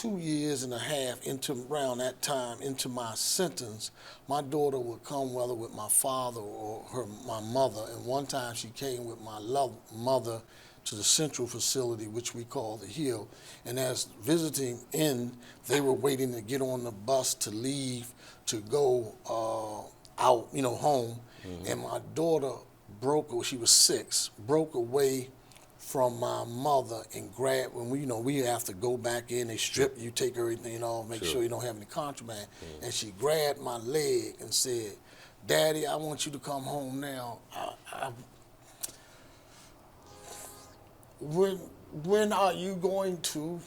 2.5 years into around that time into my sentence, my daughter would come whether with my father or my mother. And one time she came with my mother to the central facility, which we call the Hill. And as visiting in, they were waiting to get on the bus to leave to go out, home. Mm-hmm. And my daughter she was 6, broke away from my mother and grabbed, when we have to go back in, they strip you, take everything off, make sure you don't have any contraband. Mm-hmm. And she grabbed my leg and said, "Daddy, I want you to come home now. When are you going to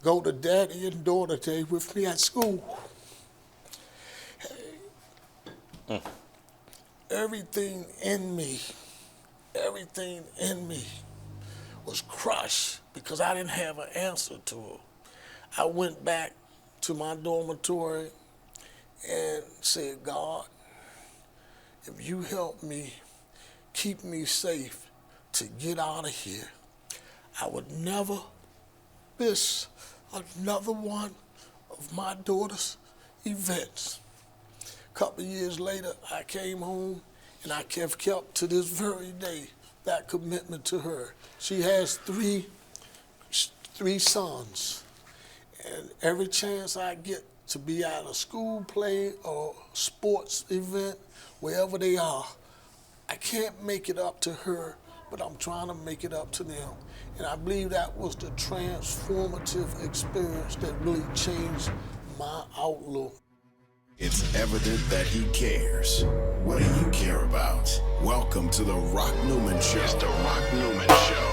go to Daddy and Daughter Day with me at school?" Everything in me was crushed because I didn't have an answer to her. I went back to my dormitory and said, "God, if you help me, keep me safe to get out of here, I would never miss another one of my daughter's events." A couple of years later, I came home and I have kept to this very day that commitment to her. She has three sons, and every chance I get to be at a school play or sports event, wherever they are, I can't make it up to her, but I'm trying to make it up to them. And I believe that was the transformative experience that really changed my outlook. It's evident that he cares. What do you care about? Welcome to the Rock Newman Show. It's the Rock Newman Show.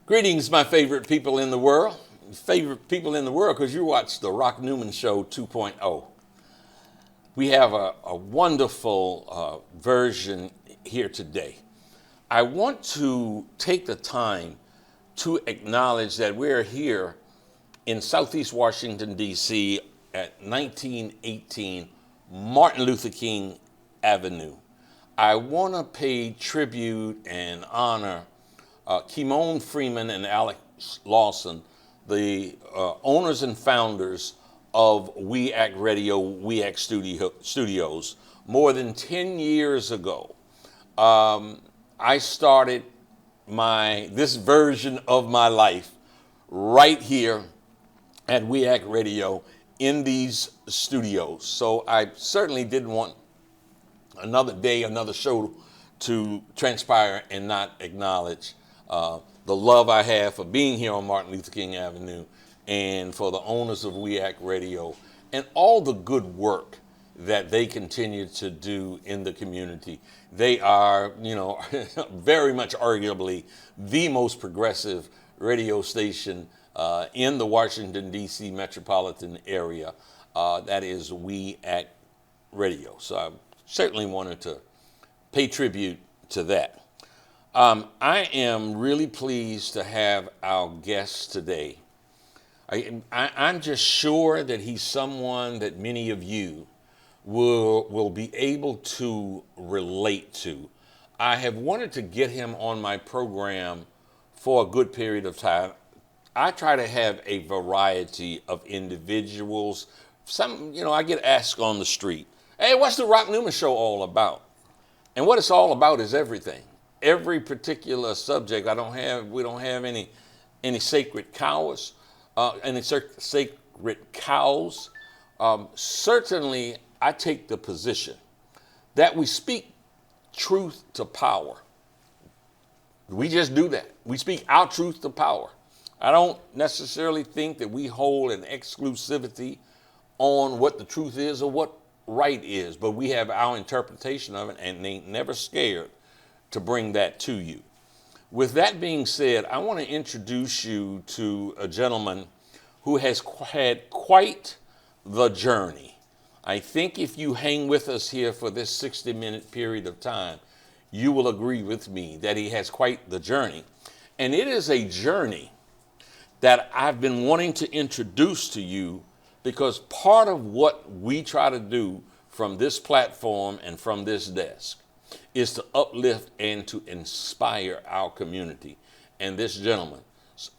Greetings, my favorite people in the world. Favorite people in the world, because you watch the Rock Newman Show 2.0. We have a wonderful version here today. I want to take the time to acknowledge that we're here in Southeast Washington, D.C. at 1918 Martin Luther King Avenue. I want to pay tribute and honor Kimon Freeman and Alex Lawson, the owners and founders of We Act Radio, We Act Studios. More than 10 years ago, I started this version of my life right here at We Act Radio in these studios. So I certainly didn't want another day, another show to transpire and not acknowledge the love I have for being here on Martin Luther King Avenue and for the owners of We Act Radio and all the good work that they continue to do in the community. They are, very much arguably the most progressive radio station in the Washington, D.C. metropolitan area. That is We Act Radio. So I certainly wanted to pay tribute to that. I am really pleased to have our guest today. I'm just sure that he's someone that many of you will be able to relate to. I have wanted to get him on my program for a good period of time. I try to have a variety of individuals. I get asked on the street, "Hey, what's the Rock Newman Show all about?" And what it's all about is everything. Every particular subject. We don't have any sacred cows, sacred cows. Certainly, I take the position that we speak truth to power. We just do that. We speak our truth to power. I don't necessarily think that we hold an exclusivity on what the truth is or what right is, but we have our interpretation of it, and they never scared to bring that to you. With that being said, I want to introduce you to a gentleman who has had quite the journey. I think if you hang with us here for this 60-minute period of time, you will agree with me that he has quite the journey. And it is a journey that I've been wanting to introduce to you, because part of what we try to do from this platform and from this desk is to uplift and to inspire our community. And this gentleman's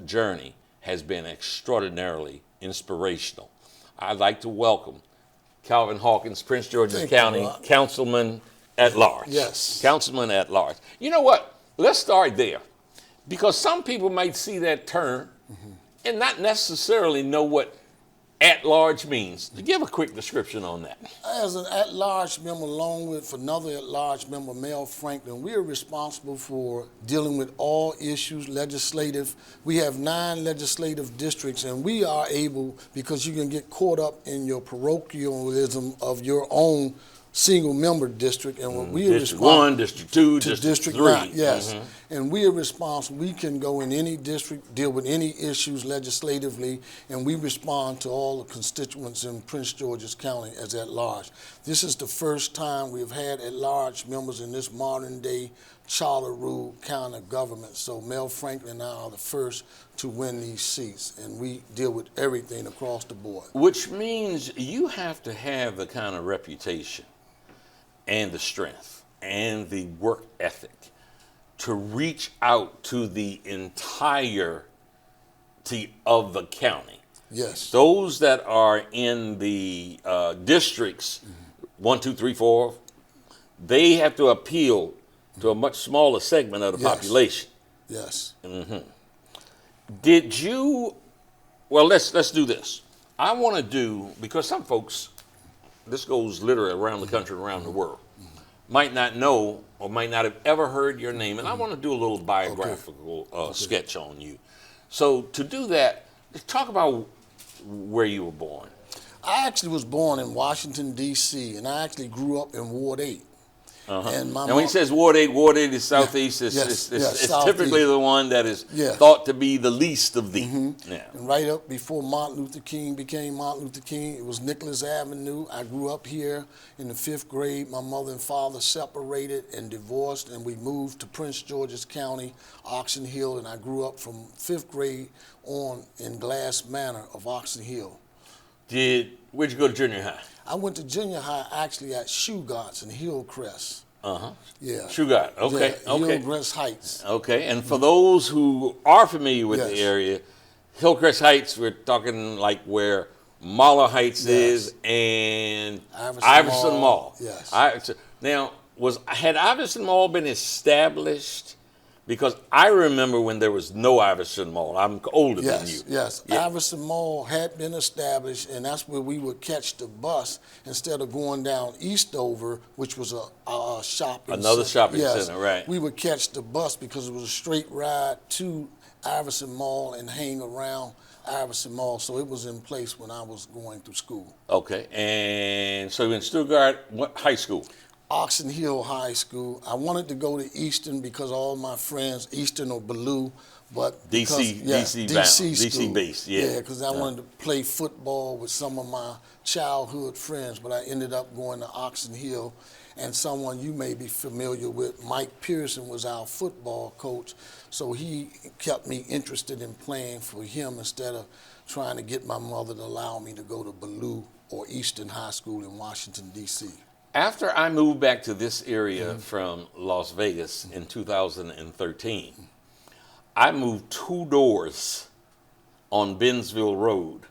journey has been extraordinarily inspirational. I'd like to welcome Calvin Hawkins, Prince George's County Councilman at Large. Yes. Councilman at Large. You know what? Let's start there, because some people might see that term and not necessarily know what at-large means. Give a quick description on that. As an at-large member, along with another at-large member, Mel Franklin, we are responsible for dealing with all issues legislative. We have 9 legislative districts, and we are able, because you can get caught up in your parochialism of your own single member district, and what we are District 1, District 2, District 3. 9, yes. And we are responsible. We can go in any district, deal with any issues legislatively, and we respond to all the constituents in Prince George's County as at large. This is the first time we've had at large members in this modern day charter rule county government. So Mel Franklin and I are the first to win these seats, and we deal with everything across the board. Which means you have to have the kind of reputation and the strength and the work ethic to reach out to the entirety of the county. Yes. Those that are in the districts, 1, 2, 3, 4, they have to appeal to a much smaller segment of the Yes. population. Yes. Did you, well, let's do this. I want to do, because some folks, this goes literally around the country, around the world, might not know or might not have ever heard your name, and I want to do a little biographical sketch on you. So to do that, let's talk about where you were born. I actually was born in Washington, D.C., and I actually grew up in Ward 8. And my And when he says Ward 8 is southeast. It's southeast. typically the one that is Yes. thought to be the least of thee. Yeah. And right up before Martin Luther King became Martin Luther King, it was Nicholas Avenue. I grew up here in the 5th grade. My mother and father separated and divorced, and we moved to Prince George's County, Oxon Hill, and I grew up from 5th grade on in Glass Manor of Oxon Hill. Where'd you go to junior high? I went to junior high actually at Shoegarts in Hillcrest. Yeah. Shugart. Okay. Yeah, Okay. Hillcrest Heights. Okay. And for those who are familiar with the Yes. area, Hillcrest Heights, we're talking like where Marlow Heights Yes. is and Iverson Mall. Yes. Now, had Iverson Mall been established? Because I remember when there was no Iverson Mall. I'm older than you. Yes, Yeah. Iverson Mall had been established, and that's where we would catch the bus instead of going down Eastover, which was a shopping Another center. shopping Yes, center, right. We would catch the bus because it was a straight ride to Iverson Mall and hang around Iverson Mall, so it was in place when I was going through school. Okay. And so in Stuttgart, what high school? Oxon Hill High School. I wanted to go to Eastern because all my friends, Eastern or Ballou, but DC school. based, yeah. Yeah, because I wanted to play football with some of my childhood friends, but I ended up going to Oxon Hill, and someone you may be familiar with, Mike Pearson, was our football coach, so he kept me interested in playing for him instead of trying to get my mother to allow me to go to Ballou or Eastern High School in Washington, D.C. After I moved back to this area from Las Vegas in 2013, I moved 2 doors on Bennsville Road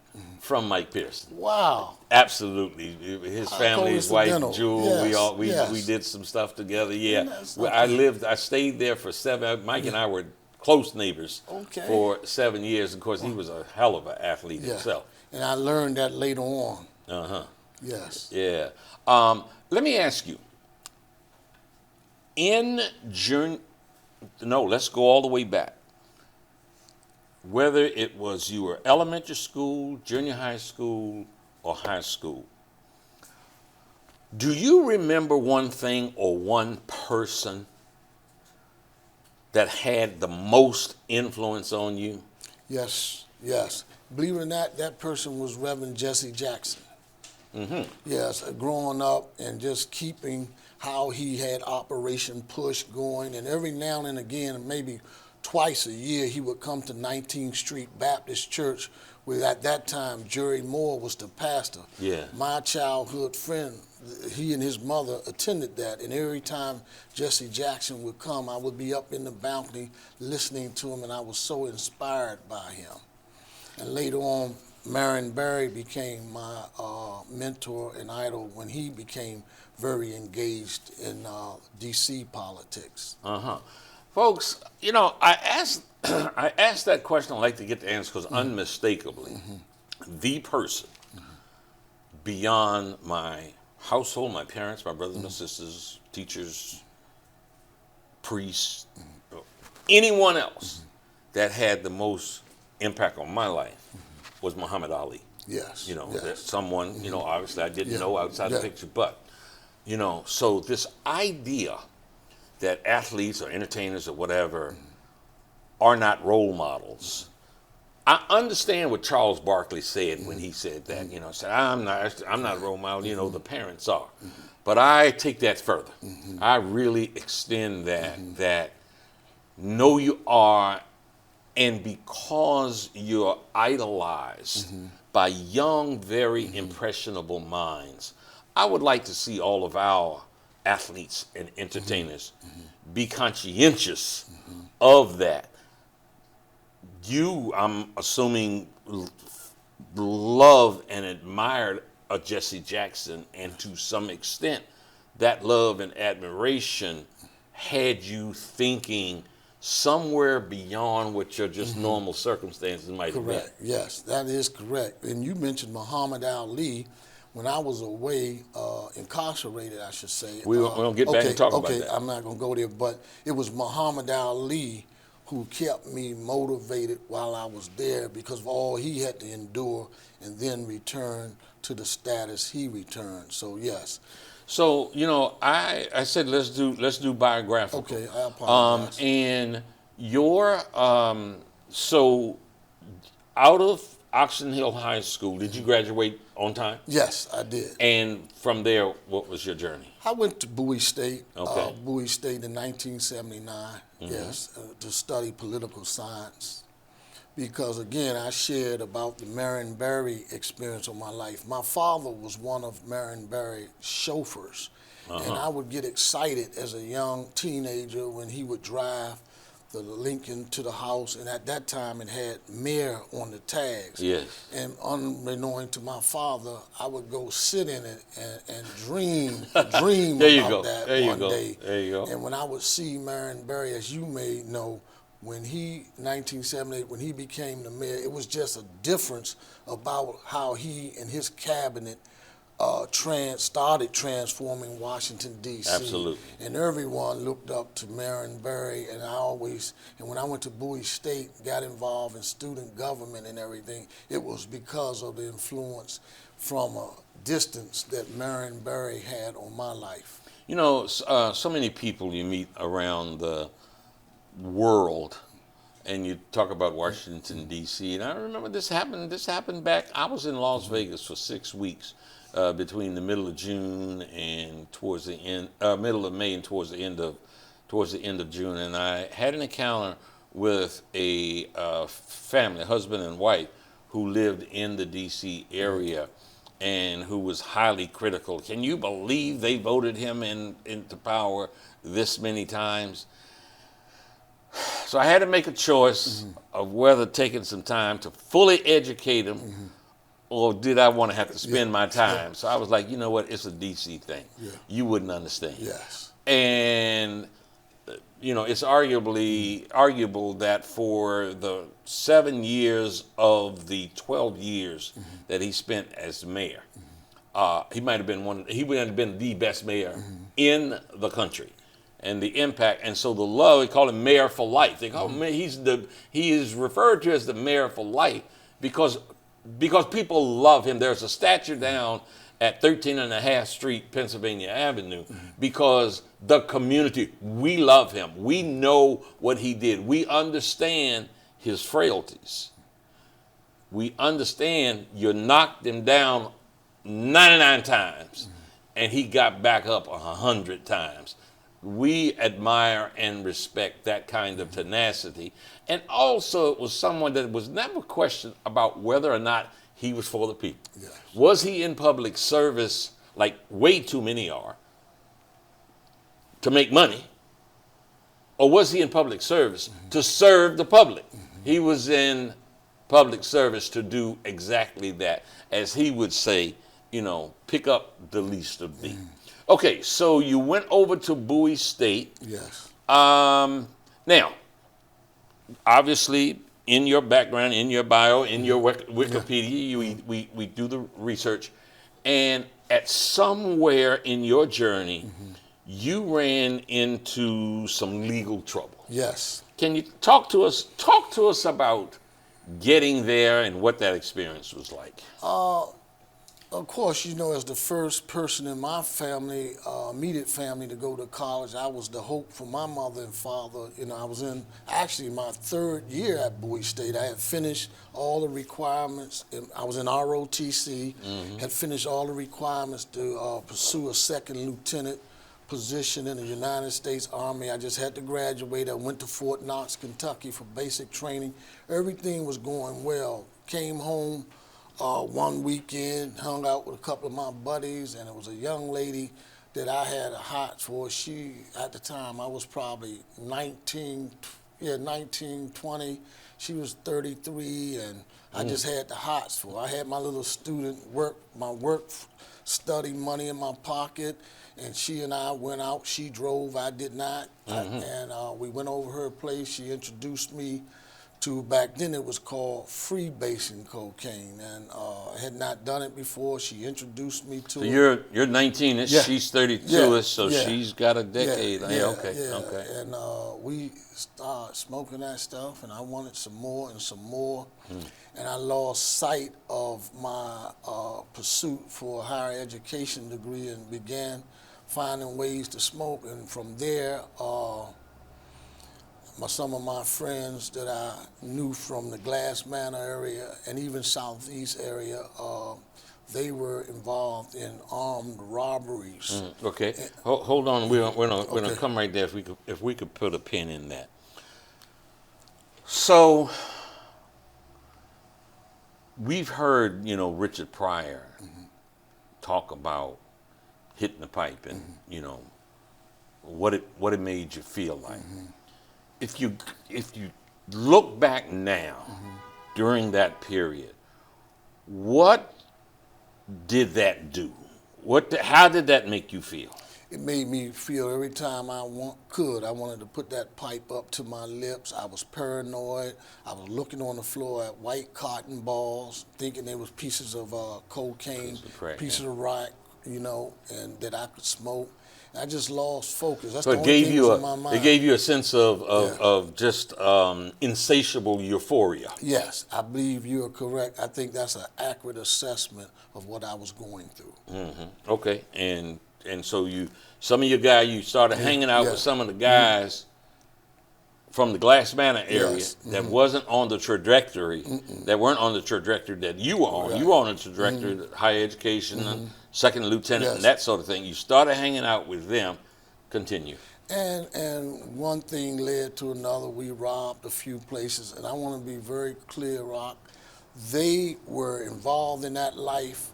from Mike Pearson. Wow. Absolutely. His family, his wife, coincidental. Jewel, Yes, we did some stuff together. Yeah. That's I stayed there for 7, Mike and I were close neighbors Okay. for 7 years. Of course, he was a hell of an athlete Yeah. himself. And I learned that later on. Yes. Yeah. Let me ask you, in no, let's go all the way back. Whether it was you were elementary school, junior high school, or high school, do you remember one thing or one person that had the most influence on you? Yes, yes. Believe it or not, that person was Reverend Jesse Jackson. Mm-hmm. Yes, growing up and just keeping how he had Operation Push going, and every now and again, maybe twice a year, he would come to 19th Street Baptist Church, where at that time Jerry Moore was the pastor. Yeah. My childhood friend, he and his mother attended that, and every time Jesse Jackson would come, I would be up in the balcony listening to him, and I was so inspired by him. And later on, Marion Barry became my mentor and idol when he became very engaged in D.C. politics. Uh-huh. Folks, you know, I asked that question. I like to get the answer because unmistakably, the person beyond my household, my parents, my brothers, my sisters, teachers, priests, anyone else that had the most impact on my life was Muhammad Ali. Yes. You know, yes. that someone, you know, obviously I didn't know outside Yeah. the picture, but, you know, so this idea that athletes or entertainers or whatever are not role models. I understand what Charles Barkley said when he said that, you know, said, I'm not a role model, you know, the parents are. But I take that further. I really extend that no, you are, and because you're idolized by young, very impressionable minds, I would like to see all of our athletes and entertainers be conscientious of that. You, I'm assuming, loved and admired a Jesse Jackson, and to some extent, that love and admiration had you thinking somewhere beyond what your just normal circumstances might have been. Correct. Yes, that is correct. And you mentioned Muhammad Ali. When I was away, incarcerated, I should say. We're going to get back and talk about that. Okay, I'm not going to go there, but it was Muhammad Ali who kept me motivated while I was there because of all he had to endure and then return to the status he returned. So, yes. So, you know, I said let's do biographical. Okay, I apologize. And your so out of Oxon Hill High School, did you graduate on time? Yes, I did. And from there, what was your journey? I went to Bowie State, Okay. Bowie State in 1979, yes, to study political science. Because again, I shared about the Marion Barry experience of my life. My father was one of Marion Barry's chauffeurs, and I would get excited as a young teenager when he would drive the Lincoln to the house, and at that time it had mayor on the tags. Yes. And unbeknown to my father, I would go sit in it and dream There you about go. that There you one go. day. There you go. And when I would see Marion Barry, as you may know, when he, 1978, when he became the mayor, it was just a difference about how he and his cabinet started transforming Washington, D.C. Absolutely. And everyone looked up to Marion Barry, and when I went to Bowie State, got involved in student government and everything, it was because of the influence from a distance that Marion Barry had on my life. You know, so many people you meet around the world, and you talk about Washington, D.C., and I remember this happened back, I was in Las Vegas for 6 weeks. Between the middle of June and towards the end, middle of May and towards the end of June, and I had an encounter with a family, husband and wife, who lived in the D.C. area, and who was highly critical. Can you believe they voted him into power this many times? So I had to make a choice of whether taking some time to fully educate him. Or did I want to have to spend my time? So I was like, you know what? It's a D.C. thing. Yeah. You wouldn't understand. Yes. And, you know, it's arguable that for the 7 years of the 12 years that he spent as mayor, he might have been the best mayor in the country. and the impact. And so the love, they call him Mayor for Life. They call him, he is referred to as the Mayor for Life because people love him. There's a statue down at 13.5 Street, Pennsylvania Avenue, because the community, we love him. We know what he did. We understand his frailties. We understand you knocked him down 99 times and he got back up 100 times. We admire and respect that kind of tenacity. And also it was someone that was never questioned about whether or not he was for the people. Yes. Was he in public service, like way too many are, to make money? Or was he in public service to serve the public? He was in public service to do exactly that. As he would say, pick up the least of thee. Okay, so you went over to Bowie State. Yes. Now, obviously, in your background, in your bio, in your Wikipedia, we do the research, and at somewhere in your journey, you ran into some legal trouble. Yes. Can you talk to us about getting there and what that experience was like? Of course, as the first person in my family, immediate family, to go to college, I was the hope for my mother and father. I was in actually my third year at Bowie State. I had finished all the requirements. I was in ROTC, had finished all the requirements to pursue a second lieutenant position in the United States Army. I just had to graduate. I went to Fort Knox, Kentucky for basic training. Everything was going well. Came home one weekend, hung out with a couple of my buddies, and it was a young lady that I had a heart for. She, at the time, I was probably 19, 20. She was 33, and I just had the hots for her. I had my little student work, my work study money in my pocket, and she and I went out. She drove, I did not, and we went over her place. She introduced me to, back then it was called freebasing cocaine, and I had not done it before. She introduced me to it. You're 19, she's 32, so she's got a decade. Okay. And we started smoking that stuff, and I wanted some more and some more, and I lost sight of my pursuit for a higher education degree and began finding ways to smoke, and from there, some of my friends that I knew from the Glass Manor area and even Southeast area, they were involved in armed robberies. Okay, hold on. We're gonna come right there. If we could put a pin in that. So we've heard Richard Pryor talk about hitting the pipe and what it made you feel like. If you look back now, during that period, what did that do? How did that make you feel? It made me feel every time I wanted to put that pipe up to my lips. I was paranoid. I was looking on the floor at white cotton balls, thinking they was pieces of cocaine, pieces of rock, and that I could smoke. I just lost focus. That's the only thing that was on my mind. It gave you a sense of just insatiable euphoria. Yes, I believe you are correct. I think that's an accurate assessment of what I was going through. Okay, and so some of your guys, you started hanging out with some of the guys from the Glass Manor area that wasn't on the trajectory, that weren't on the trajectory that you were on. Right. You were on a trajectory, higher education, second lieutenant, and that sort of thing. You started hanging out with them. Continue. And one thing led to another. We robbed a few places, and I want to be very clear, Rock. They were involved in that life.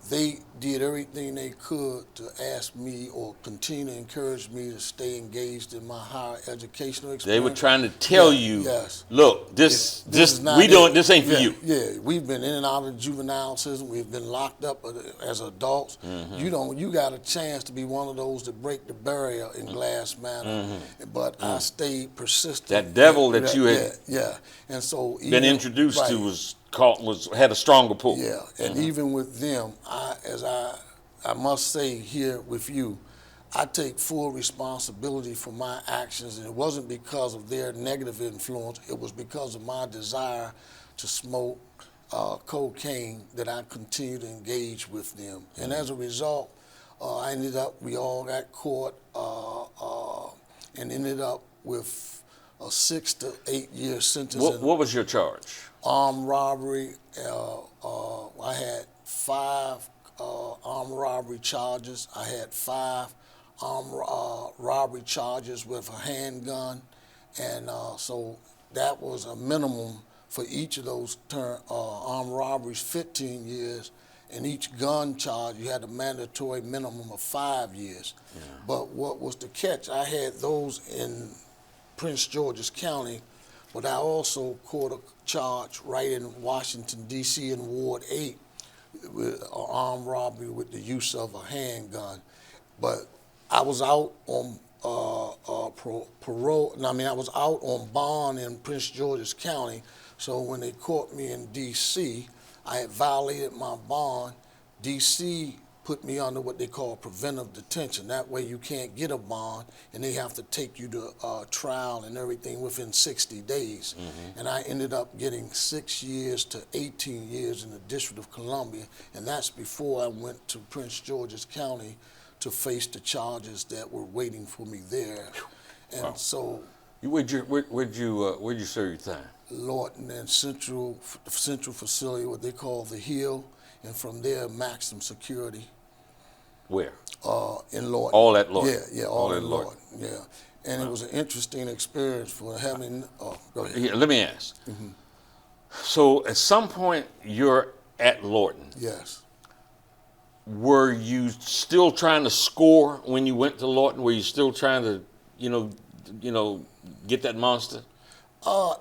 They did everything they could to ask me or continue to encourage me to stay engaged in my higher educational experience. They were trying to tell you, look, this ain't for you. Yeah, we've been in and out of the juvenile system. We've been locked up as adults. You got a chance to be one of those that break the barrier in Glass Manor. But I stayed persistent. That devil that you had and so been introduced to had a stronger pull. Yeah, and even with them, I must say here with you, I take full responsibility for my actions, and it wasn't because of their negative influence. It was because of my desire to smoke cocaine that I continued to engage with them. And as a result, we all got caught and ended up with a 6 to 8 year sentence. What was your charge? Armed robbery. I had 5 armed robbery charges. I had 5 armed robbery charges with a handgun, and so that was a minimum for each of those armed robberies, 15 years, and each gun charge you had a mandatory minimum of 5 years. Yeah. But what was the catch? I had those in Prince George's County, but I also caught a charge right in Washington, D.C. in Ward 8 with armed robbery with the use of a handgun. But I was out on parole. I was out on bond in Prince George's County. So when they caught me in D.C., I had violated my bond. D.C. put me under what they call preventive detention. That way you can't get a bond, and they have to take you to trial and everything within 60 days. Mm-hmm. And I ended up getting 6 years to 18 years in the District of Columbia, and that's before I went to Prince George's County to face the charges that were waiting for me there. And wow. So, where'd you serve your time? Lawton and Central Facility, what they call the Hill, and from there maximum security. Where? In Lawton. All at Lawton. Yeah, all in Lawton. Yeah, and wow. It was an interesting experience for having. Go ahead. Yeah, let me ask. Mm-hmm. So at some point you're at Lawton. Yes. Were you still trying to score when you went to Lawton? Were you still trying to, get that monster?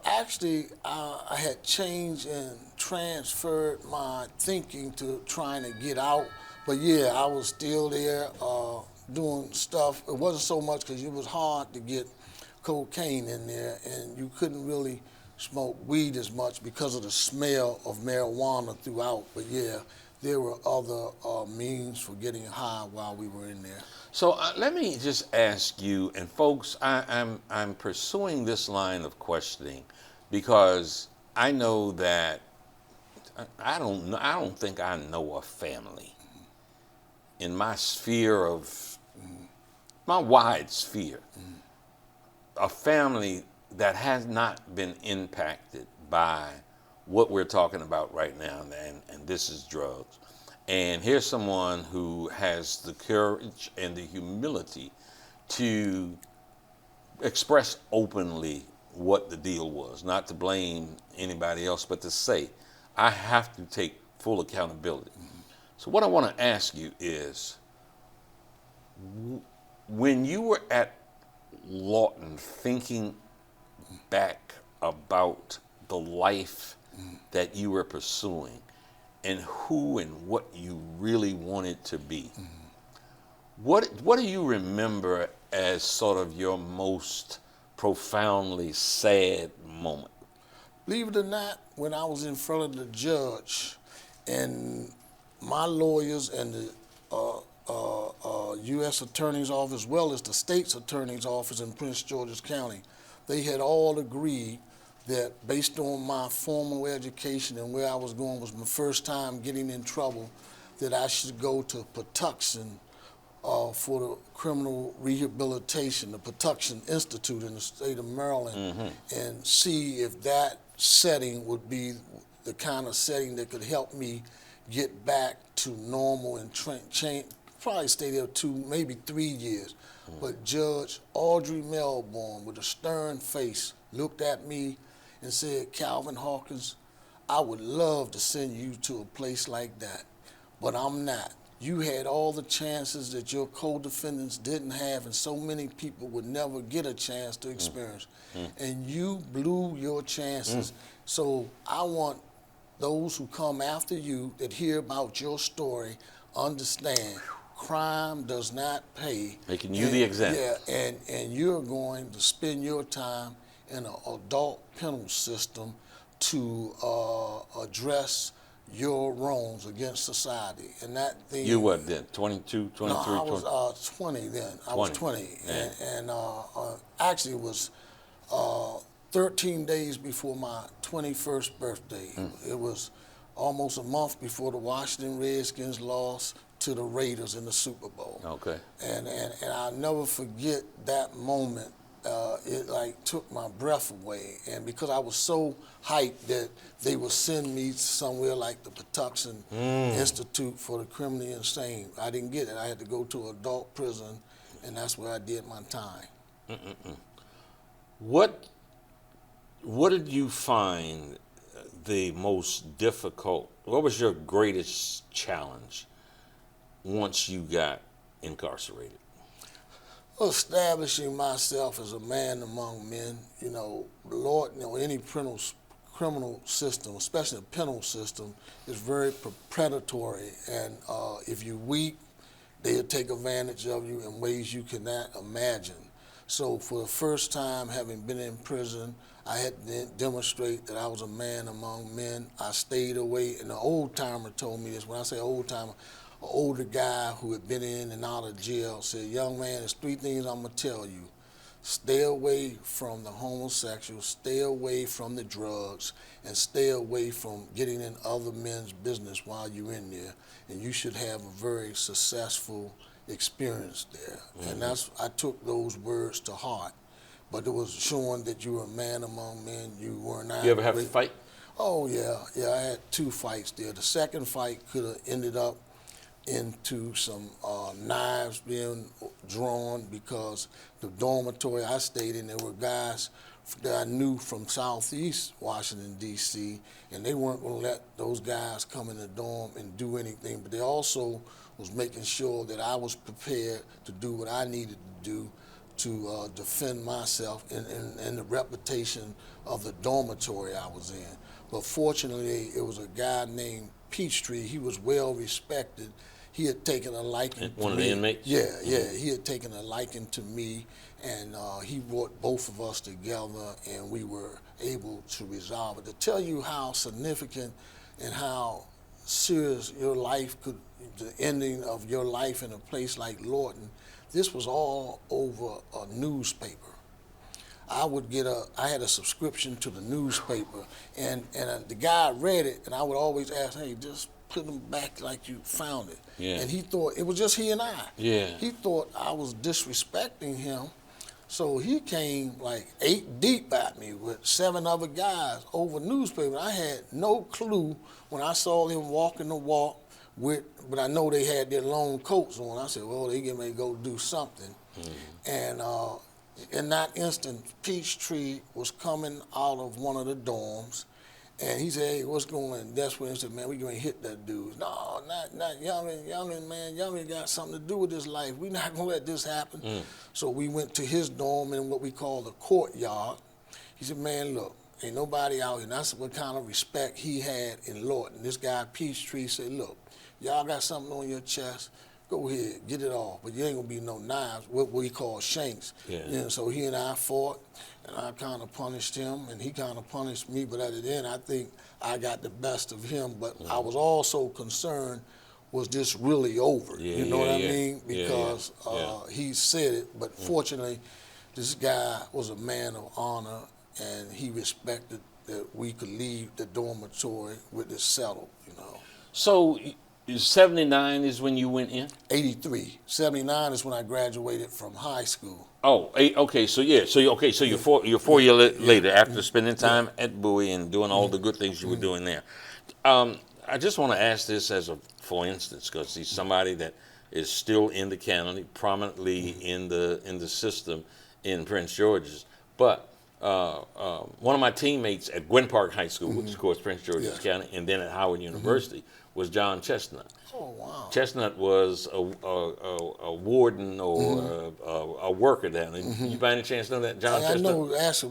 Actually, I had changed and transferred my thinking to trying to get out. But yeah, I was still there doing stuff. It wasn't so much because it was hard to get cocaine in there, and you couldn't really smoke weed as much because of the smell of marijuana throughout. But yeah, there were other means for getting high while we were in there. So let me just ask you, and folks, I'm pursuing this line of questioning because I know that I don't think I know a family in my sphere of my wide sphere, a family that has not been impacted by what we're talking about right now, and this is drugs. And here's someone who has the courage and the humility to express openly what the deal was, not to blame anybody else, but to say, I have to take full accountability. Mm-hmm. So what I want to ask you is, when you were at Lawton thinking back about the life that you were pursuing and who and what you really wanted to be, what do you remember as sort of your most profoundly sad moment? Believe it or not, when I was in front of the judge and my lawyers and the U.S. Attorney's Office, as well as the state's Attorney's Office in Prince George's County, they had all agreed that based on my formal education and where I was going was my first time getting in trouble, that I should go to Patuxent for the criminal rehabilitation, the Patuxent Institute in the state of Maryland, and see if that setting would be the kind of setting that could help me get back to normal and probably stay there 2, maybe 3 years. But Judge Audrey Melbourne, with a stern face, looked at me and said, Calvin Hawkins, I would love to send you to a place like that, but I'm not. You had all the chances that your co-defendants didn't have, and so many people would never get a chance to experience. And you blew your chances. So I want those who come after you that hear about your story understand crime does not pay. Making you the example. Yeah, and you're going to spend your time in an adult penal system to address your wrongs against society. And that thing. You what then? 22, 23, No, I 20? was 20 then. I was 20. Yeah. And actually it was 13 days before my 21st birthday. It was almost a month before the Washington Redskins lost to the Raiders in the Super Bowl. Okay. And I'll never forget that moment. It like took my breath away, and because I was so hyped that they would send me somewhere like the Patuxent Institute for the Criminally Insane. I didn't get it. I had to go to adult prison, and that's where I did my time. What did you find the most difficult? What was your greatest challenge once you got incarcerated? Establishing myself as a man among men. You know, the Lord, any criminal system, especially the penal system, is very predatory. And if you're weak, they'll take advantage of you in ways you cannot imagine. So for the first time, having been in prison, I had to demonstrate that I was a man among men. I stayed away, and the old timer told me this. When I say old timer, an older guy who had been in and out of jail said, young man, there's 3 things I'm going to tell you. Stay away from the homosexuals, stay away from the drugs, and stay away from getting in other men's business while you're in there. And you should have a very successful experience there. And I took those words to heart. But it was showing that you were a man among men. You were not. You ever have to fight? Oh, yeah. I had 2 fights there. The second fight could have ended up into some knives being drawn, because the dormitory I stayed in, there were guys that I knew from Southeast Washington, D.C., and they weren't going to let those guys come in the dorm and do anything. But they also was making sure that I was prepared to do what I needed to do to defend myself and the reputation of the dormitory I was in. But fortunately, it was a guy named Peachtree. He was well respected. He had taken a liking to me. One of the inmates? Yeah. He had taken a liking to me, and he brought both of us together, and we were able to resolve it. To tell you how significant and how serious your life could, the ending of your life in a place like Lorton, this was all over a newspaper. I had a subscription to the newspaper, and the guy read it, and I would always ask, hey, just put them back like you found it. Yeah. And he thought, it was just he and I. Yeah. He thought I was disrespecting him, so he came like 8 deep at me with 7 other guys over newspaper. I had no clue when I saw them walking the walk but I know they had their long coats on. I said, well, they getting ready to go do something. And in that instant, Peachtree was coming out of one of the dorms, and he said, hey, what's going on? That's when he said, man, we going to hit that dude. No, not Youngin, man. Youngin got something to do with this life. We not going to let this happen. So we went to his dorm in what we call the courtyard. He said, man, look, ain't nobody out here. And that's what kind of respect he had in Lorton. This guy, Peachtree, said, look, y'all got something on your chest, go ahead, get it off. But you ain't gonna be no knives, what we call shanks. Yeah. You know, so he and I fought, and I kind of punished him, and he kind of punished me. But at the end, I think I got the best of him. But I was also concerned, was this really over? You know what I mean? Because he said it, but fortunately, this guy was a man of honor, and he respected that we could leave the dormitory with it settled, you know. So 79 is when you went in? 83. 79 is when I graduated from high school. Oh, okay. So yeah. So you're 4 years later, after spending time at Bowie and doing all the good things you were doing there. I just want to ask this for instance, because he's somebody that is still in the county, prominently in the system in Prince George's. But one of my teammates at Gwen Park High School, which is, of course, Prince George's County, and then at Howard University, was John Chestnut. Oh, wow. Chestnut was a warden or a worker down there. You by any chance know that, John Chestnut?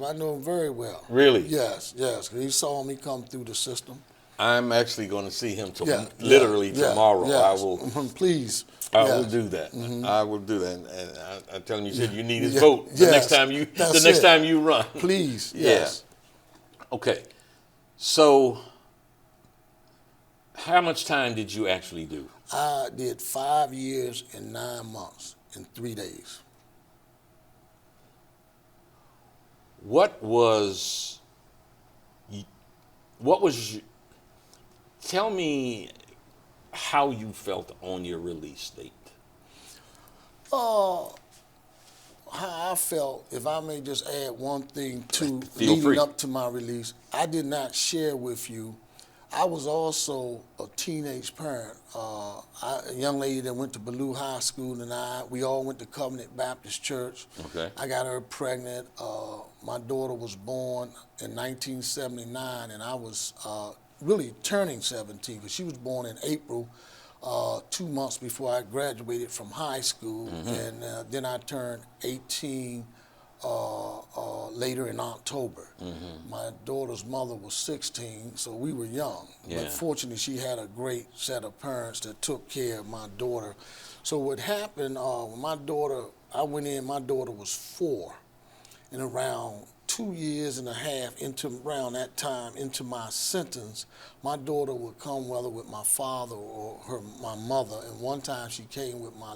I know him very well. Really? Yes. He saw me come through the system. I'm actually going to see him literally tomorrow. Yes. I will. Please. I will do that. I will do that. And I tell him, you said you need his vote the next time you run. Please. Yes. Yeah. Okay. So, how much time did you actually do? I did 5 years and 9 months in 3 days. What was, tell me how you felt on your release date. How I felt, if I may just add one thing to Feel leading free. up to my release, I did not share with you. I was also a teenage parent. A young lady that went to Ballou High School and we all went to Covenant Baptist Church. Okay. I got her pregnant. My daughter was born in 1979, and I was really turning 17, because she was born in April, 2 months before I graduated from high school, and then I turned 18 later in October. My daughter's mother was 16, so we were young. Yeah. But fortunately, she had a great set of parents that took care of my daughter. So what happened, when I went in, my daughter was 4. And around 2 years and a half around that time into my sentence, my daughter would come whether with my father or my mother. And one time she came with my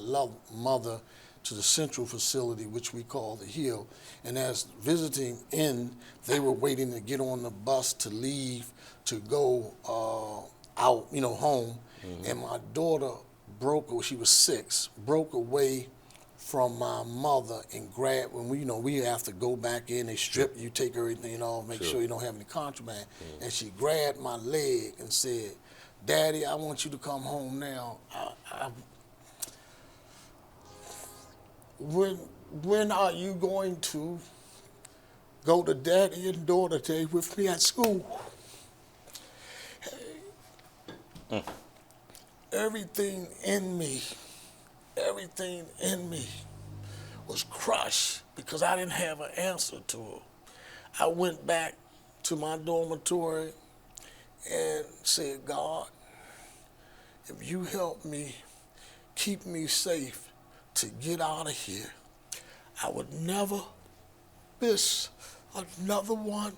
mother to the central facility, which we call the Hill. And as visiting in, they were waiting to get on the bus to leave to go out, home. And my daughter she was 6, broke away from my mother and grabbed, when we have to go back in, they strip you, take everything off, make sure you don't have any contraband. And she grabbed my leg and said, "Daddy, I want you to come home now. When are you going to go to Daddy and Daughter Day with me at school?" Everything in me was crushed because I didn't have an answer to her. I went back to my dormitory and said, "God, if you help me, keep me safe to get out of here, I would never miss another one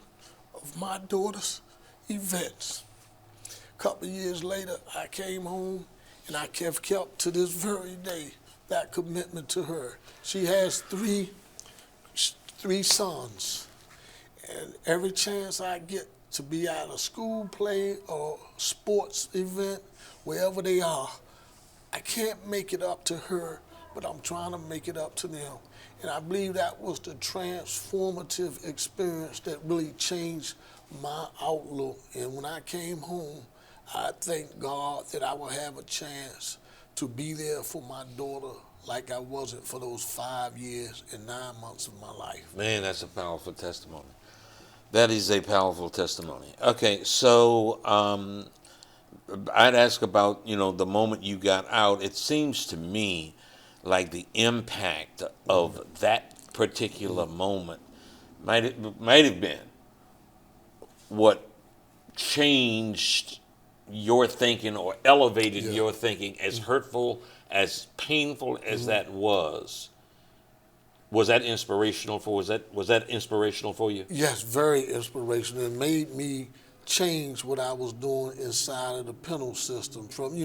of my daughter's events." A couple of years later, I came home, and I have kept to this very day that commitment to her. She has three sons, and every chance I get to be at a school play or sports event, wherever they are, I can't make it up to her, but I'm trying to make it up to them. And I believe that was the transformative experience that really changed my outlook. And when I came home, I thank God that I will have a chance to be there for my daughter like I wasn't for those 5 years and 9 months of my life. Man, that's a powerful testimony. That is a powerful testimony. Okay, so I'd ask about, the moment you got out. It seems to me like the impact of that particular moment might have been what changed your thinking or elevated your thinking, as hurtful, as painful as that was. Was that inspirational was that inspirational for you? Yes, very inspirational. It made me change what I was doing inside of the penal system. From,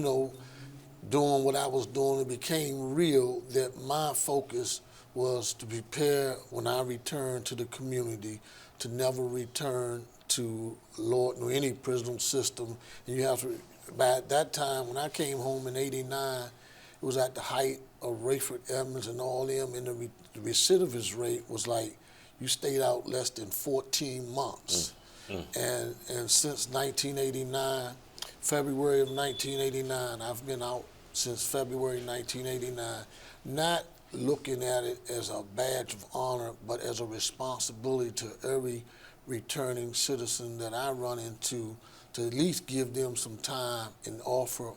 doing what I was doing, it became real that my focus was to prepare when I returned to the community to never return to Lord nor any prison system. And you have to, by that time when I came home in '89, it was at the height of Rayford Evans and all them, and the recidivist rate was like you stayed out less than 14 months. And since 1989, February of 1989, I've been out since February 1989, not looking at it as a badge of honor, but as a responsibility to every returning citizen that I run into, to at least give them some time and offer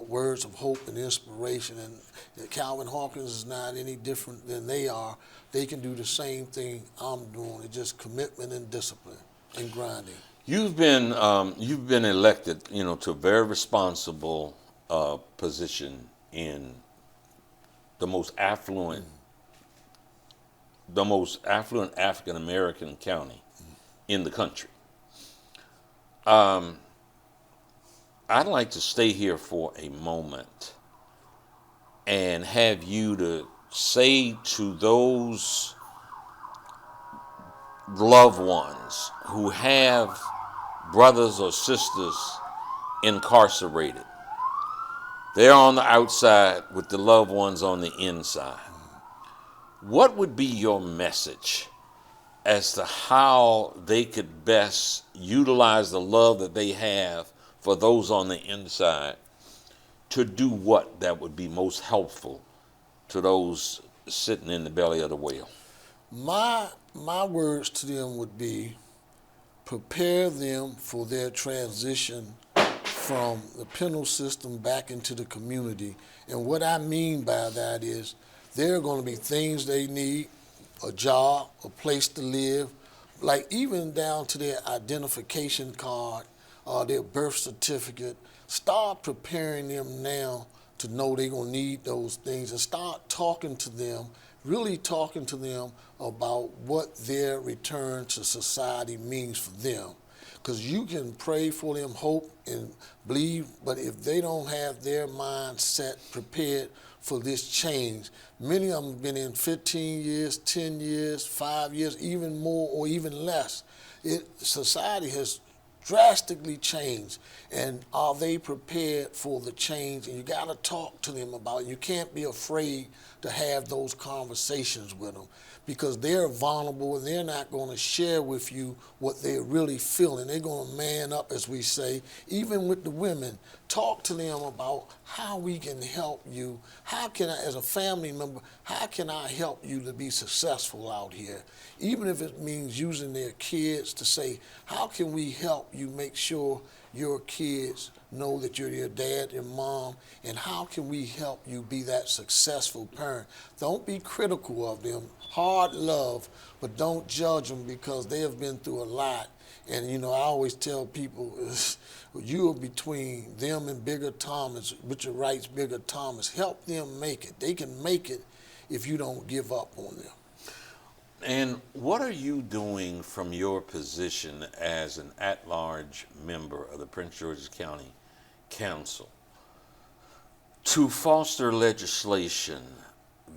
words of hope and inspiration. And Calvin Hawkins is not any different than they are. They can do the same thing I'm doing. It's just commitment and discipline and grinding. You've been elected, to a very responsible position in the most affluent African American county in the country. I'd like to stay here for a moment and have you to say to those loved ones who have brothers or sisters incarcerated. They're on the outside with the loved ones on the inside. What would be your message as to how they could best utilize the love that they have for those on the inside to do what that would be most helpful to those sitting in the belly of the whale? My words to them would be, prepare them for their transition from the penal system back into the community. And what I mean by that is there are going to be things they need, a job, a place to live, like even down to their identification card, their birth certificate. Start preparing them now to know they're going to need those things, and start talking to them, really talking to them about what their return to society means for them. Because you can pray for them, hope and believe, but if they don't have their mindset prepared for this change, many of them have been in 15 years, 10 years, 5 years, even more or even less. Society has drastically changed, and are they prepared for the change? And you got to talk to them about it. You can't be afraid to have those conversations with them, because they're vulnerable and they're not going to share with you what they're really feeling. They're going to man up, as we say. Even with the women, talk to them about how we can help you. How can I, as a family member, how can I help you to be successful out here? Even if it means using their kids to say, how can we help you make sure your kids know that you're their dad, your mom, and how can we help you be that successful parent? Don't be critical of them. Hard love, but don't judge them, because they have been through a lot. And I always tell people, you are between them and Bigger Thomas, Richard Wright's Bigger Thomas. Help them make it. They can make it if you don't give up on them. And what are you doing from your position as an at-large member of the Prince George's County Council to foster legislation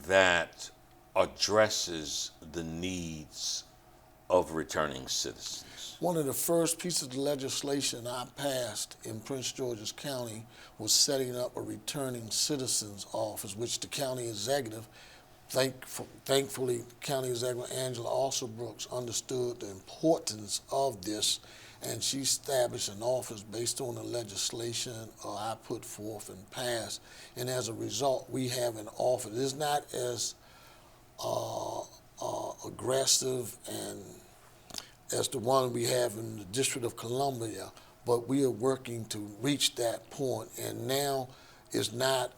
that addresses the needs of returning citizens? One of the first pieces of legislation I passed in Prince George's County was setting up a returning citizens office, which the county executive, thankfully, County Executive Angela Alsobrooks understood the importance of this, and she established an office based on the legislation I put forth and passed. And as a result, we have an office. It's not as aggressive and as the one we have in the District of Columbia, but we are working to reach that point. And now it's not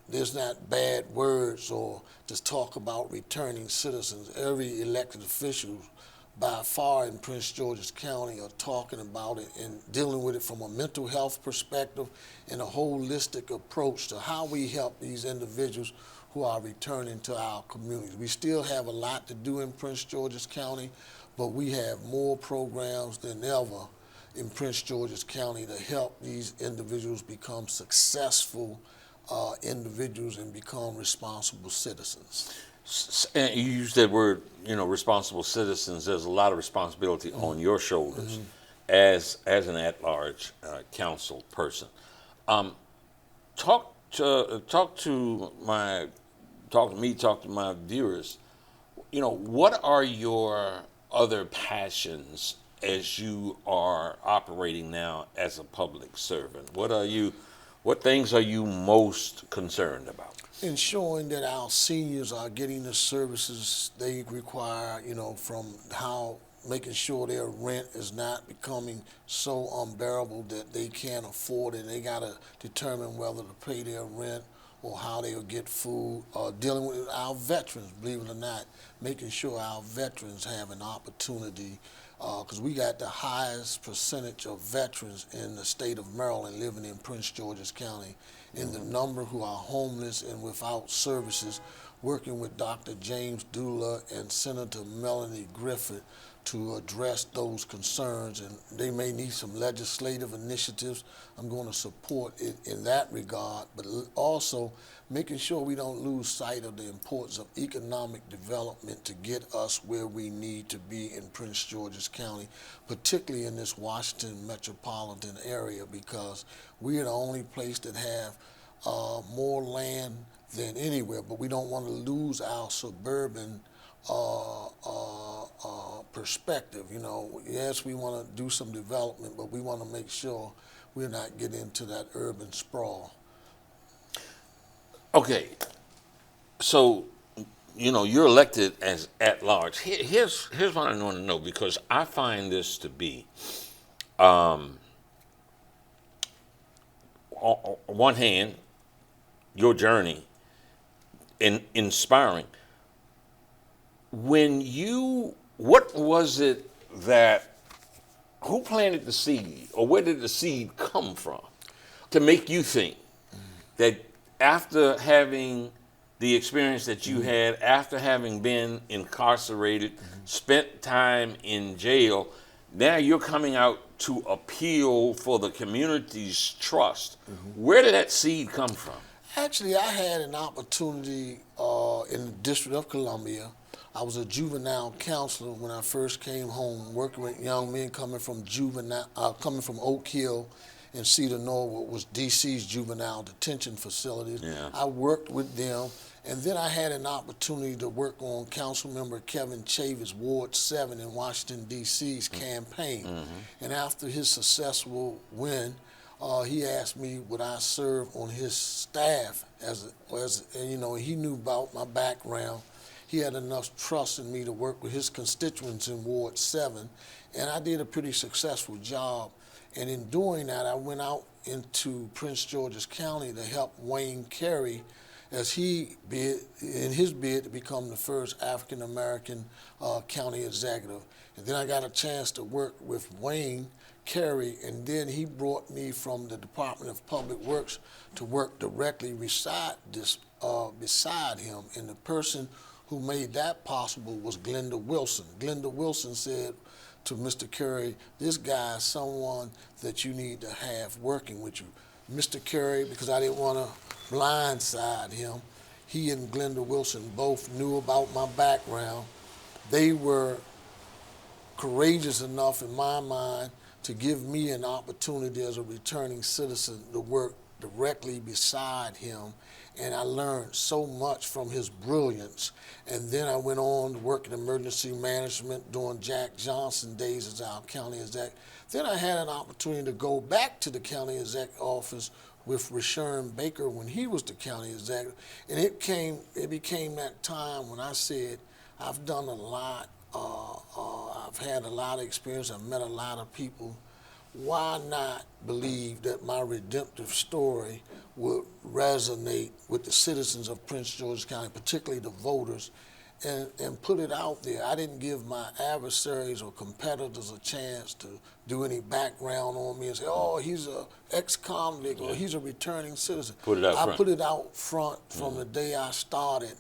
there's not bad words or just talk about returning citizens. Every elected official by far in Prince George's County are talking about it and dealing with it from a mental health perspective and a holistic approach to how we help these individuals who are returning to our communities. We still have a lot to do in Prince George's County, but we have more programs than ever in Prince George's County to help these individuals become successful individuals and become responsible citizens. And you use that word, responsible citizens. There's a lot of responsibility on your shoulders as an at-large council person. Talk to my viewers. What are your other passions as you are operating now as a public servant? What things are you most concerned about? Ensuring that our seniors are getting the services they require, from making sure their rent is not becoming so unbearable that they can't afford it. They got to determine whether to pay their rent or how they will get food. Dealing with our veterans, believe it or not, making sure our veterans have an opportunity, because we got the highest percentage of veterans in the state of Maryland living in Prince George's County. And the number who are homeless and without services, working with Dr. James Dula and Senator Melanie Griffith, to address those concerns, and they may need some legislative initiatives. I'm going to support it in that regard, but also making sure we don't lose sight of the importance of economic development to get us where we need to be in Prince George's County, particularly in this Washington metropolitan area, because we are the only place that have more land than anywhere, but we don't want to lose our suburban perspective. You know, yes, we want to do some development, but we want to make sure we're not getting into that urban sprawl. Okay, so you know you're elected as at large. Here's what I want to know, because I find this to be, on one hand, your journey inspiring. What was it who planted the seed, or where did the seed come from to make you think that after having the experience that you had, after having been incarcerated, spent time in jail, now you're coming out to appeal for the community's trust? Where did that seed come from? Actually, I had an opportunity in the District of Columbia. I was a juvenile counselor when I first came home, working with young men coming from Oak Hill and Cedar Norwood, was DC's juvenile detention facilities. Yeah. I worked with them, and then I had an opportunity to work on Councilmember Kevin Chavis' Ward 7 in Washington, D.C.'s campaign. And after his successful win, he asked me would I serve on his staff and you know, he knew about my background. He had enough trust in me to work with his constituents in Ward 7, and I did a pretty successful job. And in doing that, I went out into Prince George's County to help Wayne Carey as he bid in his bid to become the first African American county executive. And then I got a chance to work with Wayne Carey, and then he brought me from the Department of Public Works to work directly beside him. And the person who made that possible was Glenda Wilson. Glenda Wilson said to Mr. Carey, this guy is someone that you need to have working with you. Mr. Carey, because I didn't want to blindside him, he and Glenda Wilson both knew about my background. They were courageous enough, in my mind, to give me an opportunity as a returning citizen to work directly beside him. And I learned so much from his brilliance. And then I went on to work in emergency management during Jack Johnson days as our county exec. Then I had an opportunity to go back to the county exec office with Rashawn Baker when he was the county executive. And it became that time when I said, I've done a lot. I've had a lot of experience. I've met a lot of people. Why not believe that my redemptive story would resonate with the citizens of Prince George's County, particularly the voters, and put it out there? I didn't give my adversaries or competitors a chance to do any background on me and say, oh, he's an ex-convict or he's a returning citizen. Put it out front. I put it out front from the day I started,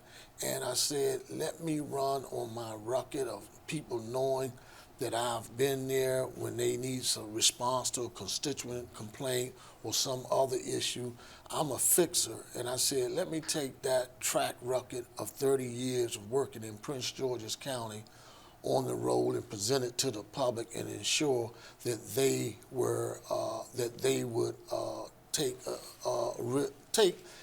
and I said, let me run on my record of people knowing that I've been there when they need some response to a constituent complaint or some other issue. I'm a fixer, and I said, let me take that track record of 30 years of working in Prince George's County on the road and present it to the public and ensure that they would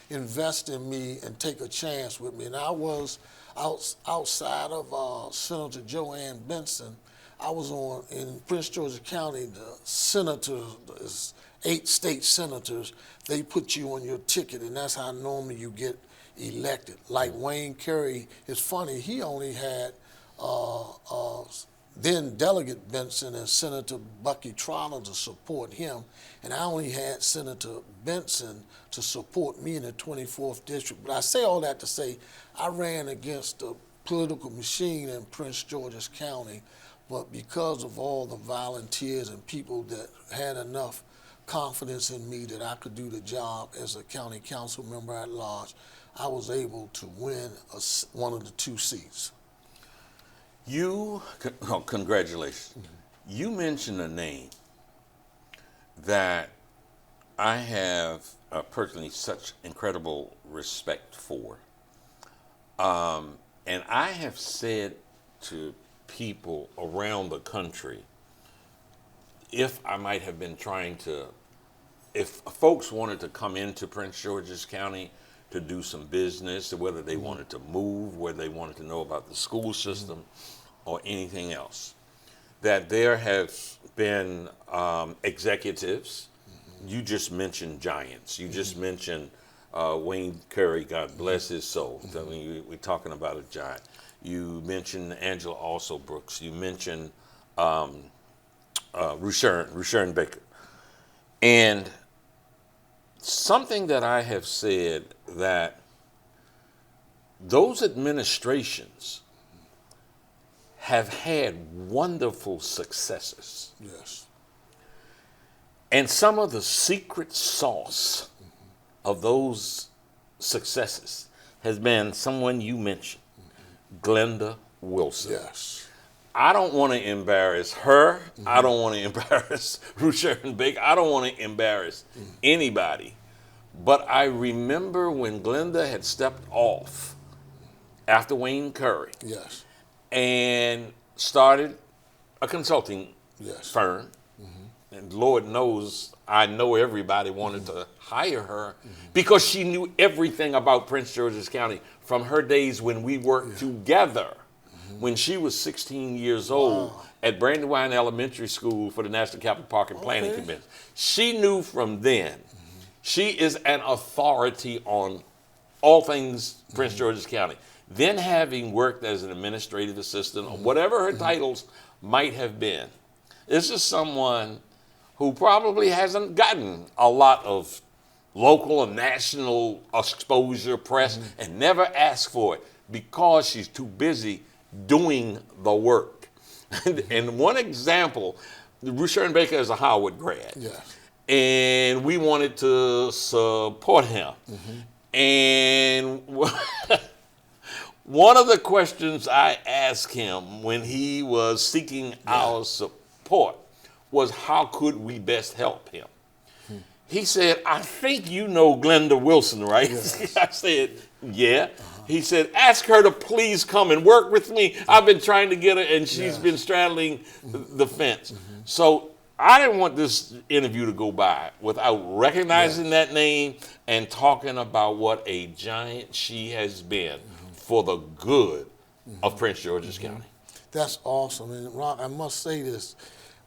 invest in me and take a chance with me. And I was outside of Senator Joanne Benson. I was in Prince George's County, the senators, 8 state senators, they put you on your ticket, and that's how normally you get elected. Like Wayne Carey, it's funny, he only had then Delegate Benson and Senator Bucky Trotter to support him, and I only had Senator Benson to support me in the 24th District. But I say all that to say I ran against the political machine in Prince George's County, but because of all the volunteers and people that had enough confidence in me that I could do the job as a county council member at large, I was able to win one of the 2 seats. Congratulations. You mentioned a name that I have personally such incredible respect for. And I have said to people around the country, if I might have been trying to, if folks wanted to come into Prince George's County to do some business, whether they wanted to move, whether they wanted to know about the school system or anything else, that there have been executives. You just mentioned giants. You just mentioned Wayne Curry, God bless his soul. I mean, we're talking about a giant. You mentioned Angela Also Brooks. You mentioned Rushern Baker. And something that I have said, that those administrations have had wonderful successes. Yes. And some of the secret sauce of those successes has been someone you mentioned, Glenda Wilson. Yes. I don't want to embarrass her. I don't want to embarrass Rushern Baker. I don't want to embarrass anybody. But I remember when Glenda had stepped off after Wayne Curry. Yes. And started a consulting Yes. firm. And Lord knows, I know everybody wanted to hire her because she knew everything about Prince George's County from her days when we worked together. When she was 16 years old at Brandywine Elementary School for the National Capital Park and Planning Convention. She knew from then. She is an authority on all things Prince George's County. Then, having worked as an administrative assistant or whatever her titles might have been, this is someone who probably hasn't gotten a lot of local and national exposure, press, and never asked for it because she's too busy doing the work. And one example, Rushern Baker is a Howard grad. Yes. And we wanted to support him. And one of the questions I asked him when he was seeking our support was, how could we best help him? He said, I think you know Glenda Wilson, right? Yes. I said, yeah. He said, ask her to please come and work with me. I've been trying to get her, and she's been straddling the fence. So I didn't want this interview to go by without recognizing that name and talking about what a giant she has been for the good of Prince George's County. That's awesome. And Rock, I must say this.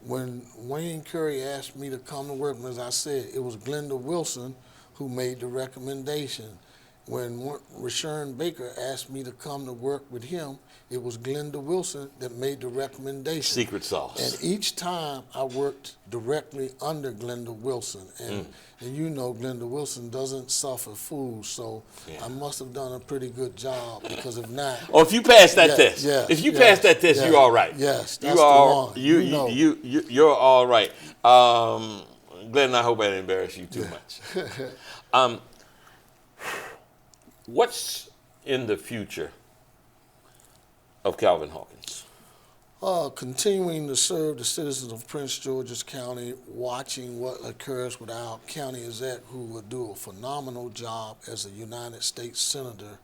When Wayne Curry asked me to come to work, as I said, it was Glenda Wilson who made the recommendation. When Rushern Baker asked me to come to work with him, it was Glenda Wilson that made the recommendation. Secret sauce. And each time I worked directly under Glenda Wilson. And you know Glenda Wilson doesn't suffer fools, so I must have done a pretty good job, because if not... Oh, if you pass that test. If you pass that test, you're all right. Yes, that's the one. You're all right. Glenn, I hope I didn't embarrass you too much. What's in the future of Calvin Hawkins? Continuing to serve the citizens of Prince George's County, watching what occurs with our county exec, who will do a phenomenal job as a United States Senator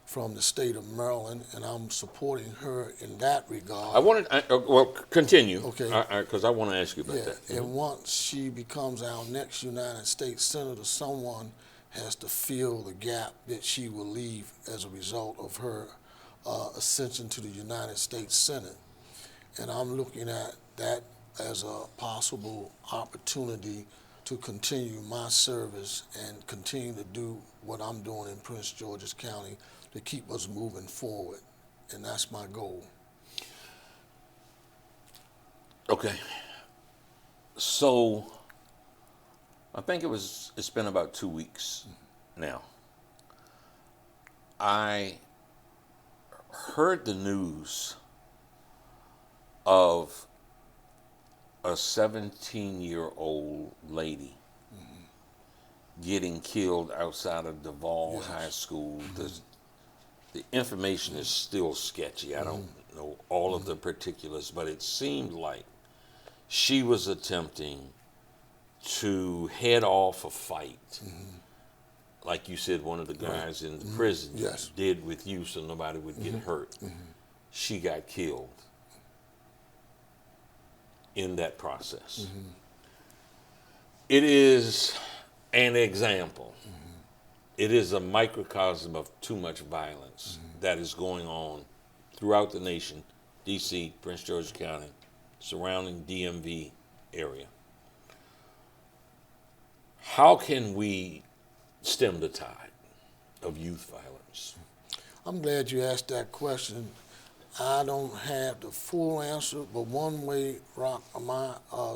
from the state of Maryland, and I'm supporting her in that regard. Continue, Okay. Because I want to ask you about that. And once she becomes our next United States Senator, someone has to fill the gap that she will leave as a result of her ascension to the United States Senate. And I'm looking at that as a possible opportunity to continue my service and continue to do what I'm doing in Prince George's County to keep us moving forward. And that's my goal. Okay. So I think it's been about 2 weeks now. I heard the news of a 17-year-old lady getting killed outside of Duval High School. The information is still sketchy. I don't know all of the particulars, but it seemed like she was attempting to head off a fight, like you said, one of the guys in the prison did with you so nobody would get hurt. She got killed in that process. It is an example. It is a microcosm of too much violence that is going on throughout the nation, D.C., Prince George's County, surrounding DMV area. How can we stem the tide of youth violence? I'm glad you asked that question. I don't have the full answer, but one way my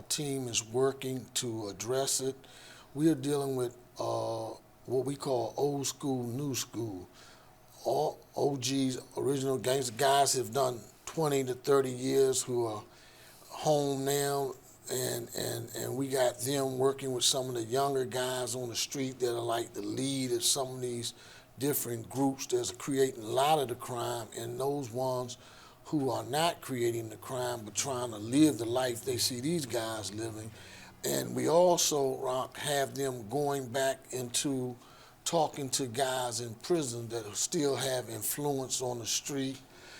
team is working to address it, we are dealing with what we call old school, new school. All OGs, original gangster guys have done 20 to 30 years who are home now, and we got them working with some of the younger guys on the street that are like the lead of some of these different groups that's creating a lot of the crime, and those ones who are not creating the crime but trying to live the life they see these guys living. And we also have them going back into talking to guys in prison that still have influence on the street.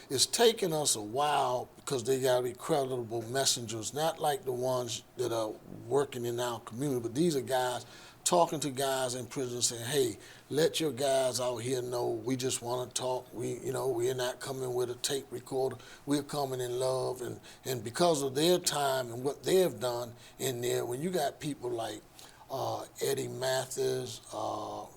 It's taken us a while because they got to be credible messengers, not like the ones that are working in our community, but these are guys talking to guys in prison saying, hey, let your guys out here know we just want to talk. We're not coming with a tape recorder. We're coming in love. And because of their time and what they have done in there, when you got people like Eddie Mathis,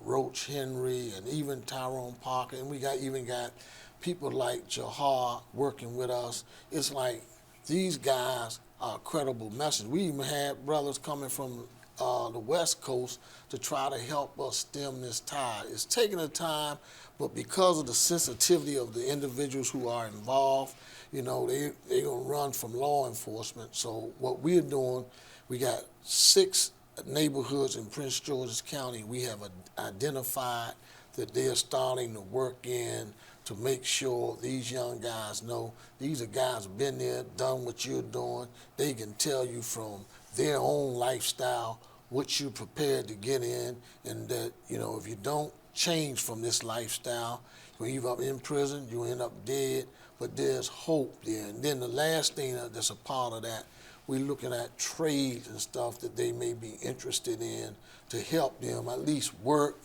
Roach Henry, and even Tyrone Parker, and we even got people like Jahar working with us, it's like these guys are credible messengers. We even had brothers coming from the West Coast to try to help us stem this tide. It's taking a time, but because of the sensitivity of the individuals who are involved, they're gonna run from law enforcement. So what we're doing, we got 6 neighborhoods in Prince George's County we have identified that they're starting to work in to make sure these young guys know these are guys who've been there, done what you're doing. They can tell you from their own lifestyle what you're prepared to get in, and that, if you don't change from this lifestyle, you end up in prison, you end up dead, but there's hope there. And then the last thing that's a part of that, we're looking at trades and stuff that they may be interested in to help them at least work,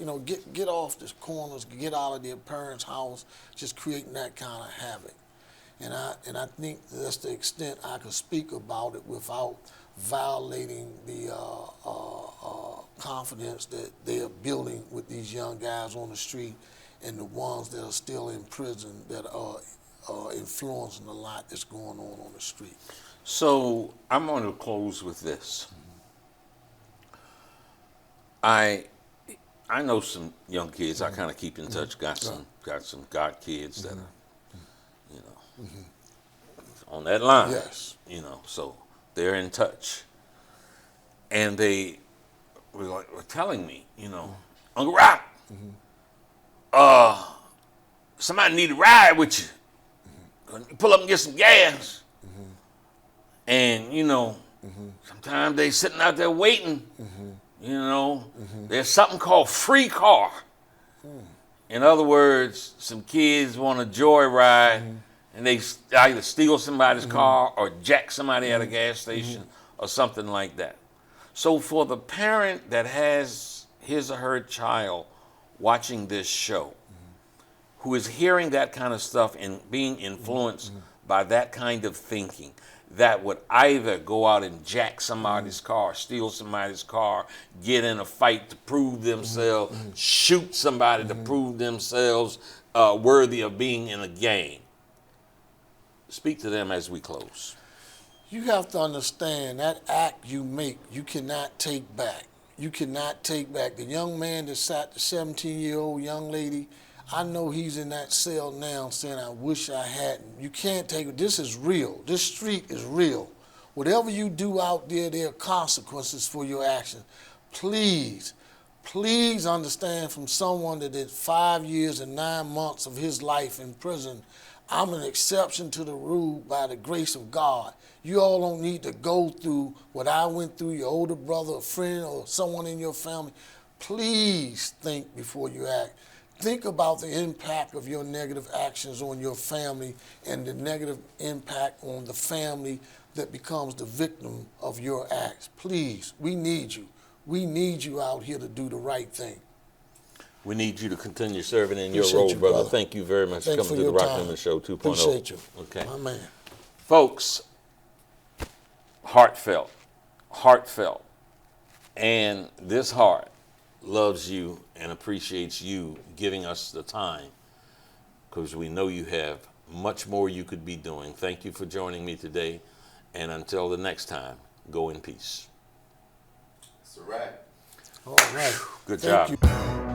get off the corners, get out of their parents' house, just creating that kind of havoc. And I think that's the extent I could speak about it without violating the confidence that they are building with these young guys on the street and the ones that are still in prison that are influencing a lot that's going on the street. So I'm going to close with this. I know some young kids. I kind of keep in touch. Got some God kids that are, on that line. Yes. So they're in touch, and they were telling me, Uncle Rock, somebody need to ride with you. Pull up and get some gas. And, sometimes they sitting out there waiting. There's something called free car. In other words, some kids want a joyride, and they either steal somebody's car or jack somebody at a gas station or something like that. So for the parent that has his or her child watching this show, who is hearing that kind of stuff and being influenced by that kind of thinking, that would either go out and jack somebody's car, steal somebody's car, get in a fight to prove themselves, shoot somebody to prove themselves worthy of being in a gang. Speak to them as we close. You have to understand that act you make, you cannot take back. You cannot take back. The young man that shot the 17-year-old young lady, I know he's in that cell now saying, I wish I hadn't. You can't take it. This is real. This street is real. Whatever you do out there, there are consequences for your actions. Please, please understand from someone that did 5 years and 9 months of his life in prison, I'm an exception to the rule by the grace of God. You all don't need to go through what I went through, your older brother, a friend, or someone in your family. Please think before you act. Think about the impact of your negative actions on your family and the negative impact on the family that becomes the victim of your acts. Please, we need you. We need you out here to do the right thing. We need you to continue serving in your Appreciate role, you, brother. brother. Thank you very much for Thanks coming for to the your Rock time. Newman Show 2.0. Appreciate you. Okay. My man. Folks, heartfelt, and this heart loves you and appreciates you giving us the time, because we know you have much more you could be doing. Thank you for joining me today, and until the next time, go in peace. That's a wrap. All right. Good Thank job. you.